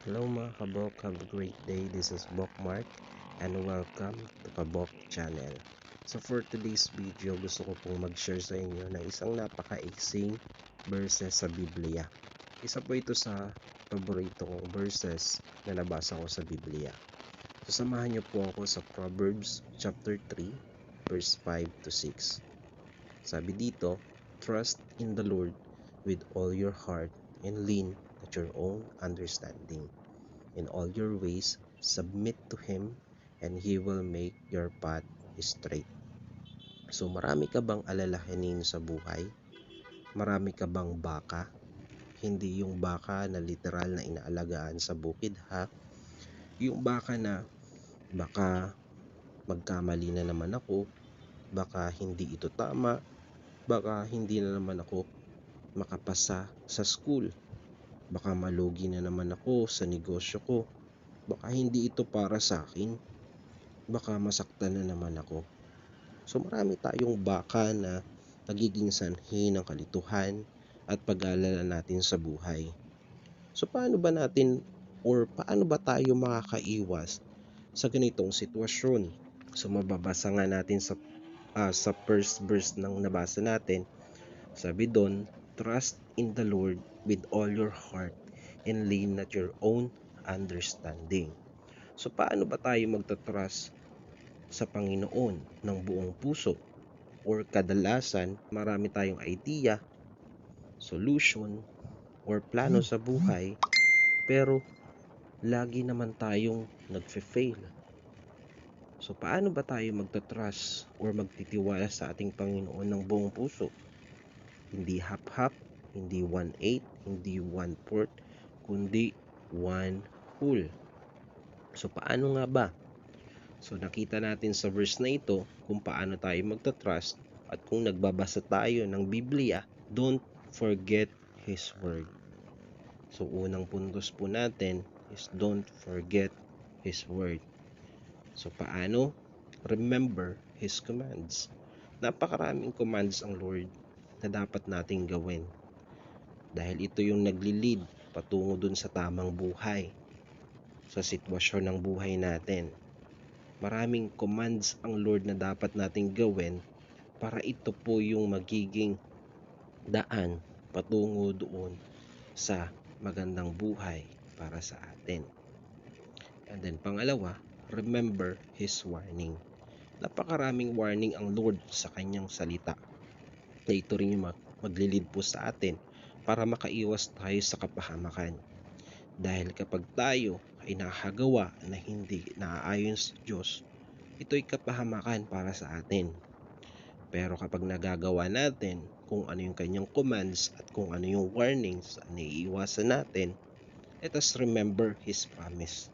Hello mga kabok, have a great day. This is Bokmark and welcome to Kabok Channel. So for today's video, gusto ko pong mag-share sa inyo ng isang napaka-exing verses sa Biblia. Isa po ito sa paborito kong verses na nabasa ko sa Biblia. So samahan niyo po ako sa Proverbs chapter 3 verse 5 to 6. Sabi dito, trust in the Lord with all your heart and lean at your own understanding. In all your ways, submit to Him, and He will make your path straight. So marami ka bang alalahanin sa buhay? Marami ka bang baka? Hindi yung baka na literal na inaalagaan sa bukid ha. Yung baka na baka magkamali na naman ako, baka hindi ito tama, baka hindi na naman ako makapasa sa school, baka malugi na naman ako sa negosyo ko, baka hindi ito para sa akin, baka masaktan na naman ako. So marami tayong baka na nagiging sanhi ng kalituhan at pag-aalala natin sa buhay. So paano ba tayo makakaiwas sa ganitong sitwasyon? So mababasa nga natin sa first verse ng nabasa natin. Sabi doon, trust in the Lord with all your heart and lean not your own understanding. So paano ba tayo magtatrust sa Panginoon ng buong puso? Or kadalasan, marami tayong idea, solution, or plano sa buhay, pero lagi naman tayong nagfe-fail. So paano ba tayo magtatrust or magtitiwala sa ating Panginoon ng buong puso? Hindi half-half, hindi 1/8, hindi 1/4, kundi 1 whole. So paano nga ba? So nakita natin sa verse na ito kung paano tayo magtatrust, at kung nagbabasa tayo ng Biblia, don't forget His Word. So unang puntos po natin is don't forget His Word. So paano? Remember His commands. Napakaraming commands ang Lord na dapat nating gawin. Dahil ito yung nagli-lead patungo dun sa tamang buhay, sa sitwasyon ng buhay natin. Maraming commands ang Lord na dapat nating gawin para ito po yung magiging daan patungo doon sa magandang buhay para sa atin. And then pangalawa, remember His warning. Napakaraming warning ang Lord sa kanyang salita. Na ito rin yung maglilid po sa atin para makaiwas tayo sa kapahamakan. Dahil kapag tayo ay nakagawa na hindi naaayon sa Diyos, ito'y kapahamakan para sa atin. Pero kapag nagagawa natin kung ano yung kanyang commands at kung ano yung warnings na iiwasan natin, let us remember His promise.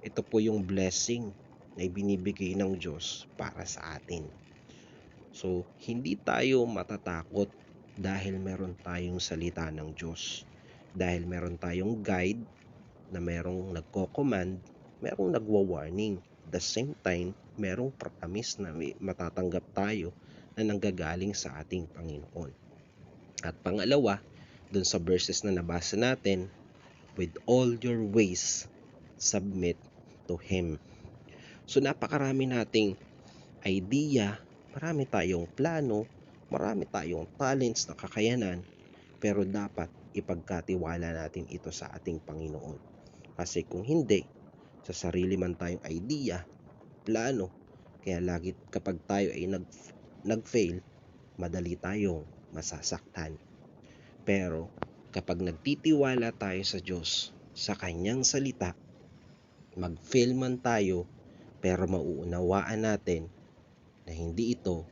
Ito po yung blessing na ibinibigay ng Diyos para sa atin. So, hindi tayo matatakot dahil meron tayong salita ng Diyos. Dahil meron tayong guide na merong nagko-command, merong nagwa-warning. At the same time, merong promise na matatanggap tayo na nanggagaling sa ating Panginoon. At pangalawa, dun sa verses na nabasa natin, with all your ways, submit to Him. So napakarami nating idea, marami tayong plano, marami tayong talents na kakayanan, pero dapat ipagkatiwala natin ito sa ating Panginoon. Kasi kung hindi, sa sarili man tayong idea, plano, kaya lagi kapag tayo ay nag-fail, madali tayong masasaktan. Pero kapag nagtitiwala tayo sa Diyos, sa Kanyang salita, mag-fail man tayo, pero mauunawaan natin na hindi ito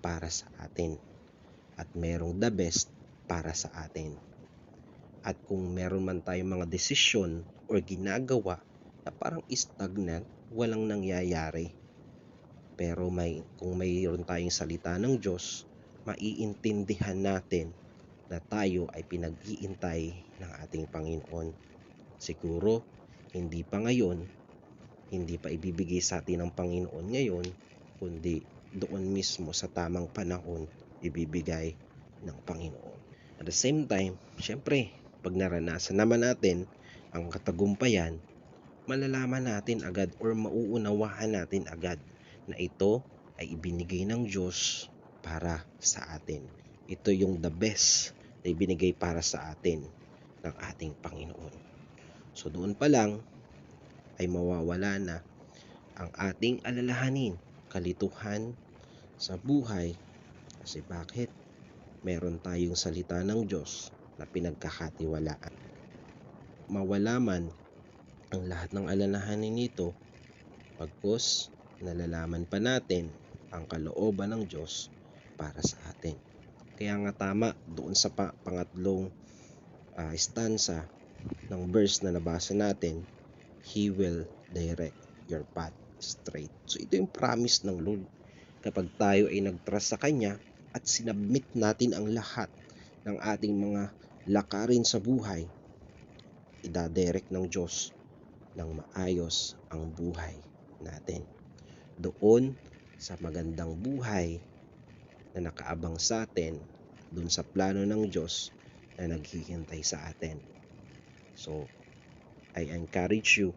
para sa atin at merong the best para sa atin. At kung meron man tayong mga desisyon or ginagawa na parang stagnant, walang nangyayari, pero kung mayroon tayong salita ng Diyos, maiintindihan natin na tayo ay pinag-iintay ng ating Panginoon. Siguro hindi pa ngayon, hindi pa ibibigay sa atin ng Panginoon ngayon, kundi doon mismo sa tamang panahon ibibigay ng Panginoon. At the same time, syempre, pag naranasan naman natin ang katagumpayan, malalaman natin agad or mauunawahan natin agad na ito ay ibinigay ng Diyos para sa atin. Ito yung the best na ibinigay para sa atin ng ating Panginoon. So doon pa lang ay mawawala na ang ating alalahanin, kalituhan sa buhay. Kasi bakit? Meron tayong salita ng Diyos na pinagkakatiwalaan. Mawala man ang lahat ng alalahanin nito, pagkos nalalaman pa natin ang kalooban ng Diyos para sa atin. Kaya nga tama doon sa pangatlong stanza ng verse na nabasa natin, He will direct your path straight. So ito yung promise ng Lord. Kapag tayo ay nag-trust sa Kanya at sinabmit natin ang lahat ng ating mga lakarin sa buhay, idadirect ng Diyos ng maayos ang buhay natin. Doon sa magandang buhay na nakaabang sa atin, doon sa plano ng Diyos na naghihintay sa atin. So, I encourage you,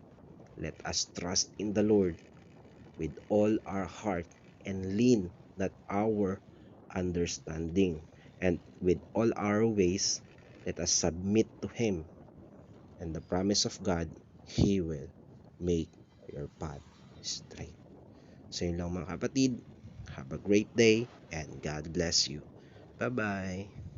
let us trust in the Lord with all our heart and lean not our understanding, and with all our ways let us submit to Him, and the promise of God, He will make your path straight. So yun lang mga kapatid, have a great day and God bless you. Bye bye.